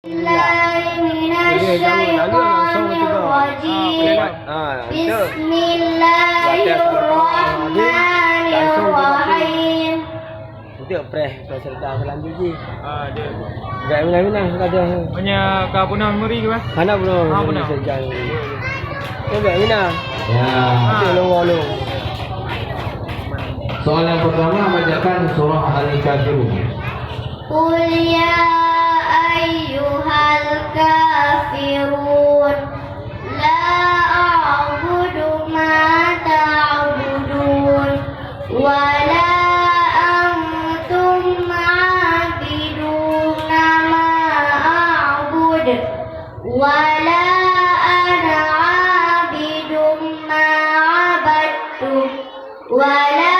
Bismillahirrahmanirrahim. Itu preh peserta selanjutnya. Dia. Gak minang saja. Banyak kau punah memori ke bah? Mana bro? Punah. Coba minang. Ya. Itu long. Soal yang pertama bacakan surah Al-Kafirun. Qul ya ayyuhal kafirun la a'budu ma ta'budun wa la antum 'abiduna ma a'bud wa la ana 'abidum ma 'abadtum wa la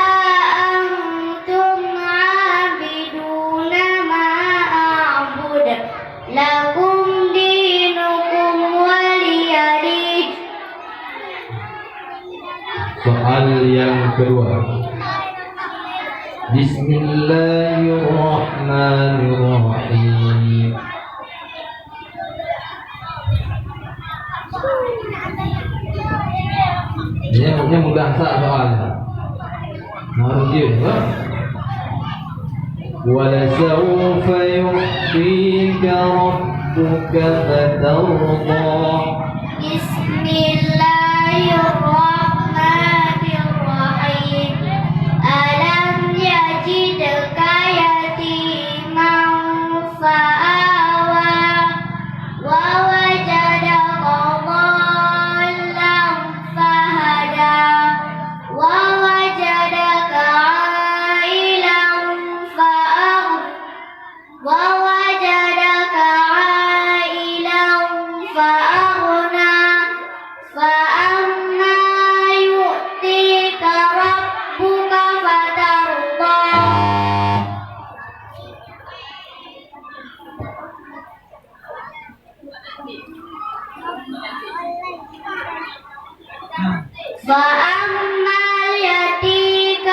lakum dinukum waliyadin. Soal yang kedua. Bismillahirrahmanirrahim. Ini mudah tak soalnya. Harus dia. وَلَسَوْفَ يُعْطِيكَ رَبُّكَ فَتَرْضَى. Bismillahirrahmanirrahim. Alam yajidka yatiman fa'awa wa wajadaka dhallan fahada wa wajadaka ووجدك عائلا فأغنى فأما يؤتيك ربك فترضى. فأما يأتيك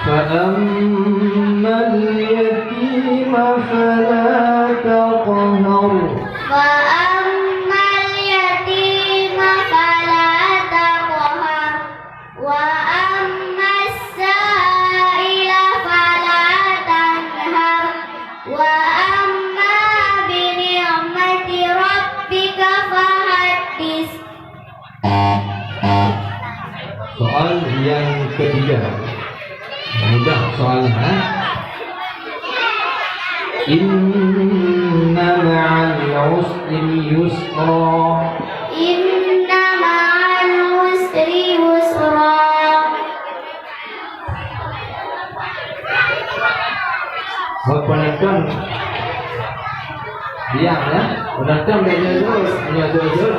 فأما اليتيم فلا تقهر. فأما اليتيم فلا تقهر وأما السائل فلا تنهر وأما بنعمة ربك فحدث. Soal yang ketiga. Mudah soalnya. Inna ma'al usri yusra. Inna ma'al usri yusra. Buat penonton diam ya. Penonton hanya jujur.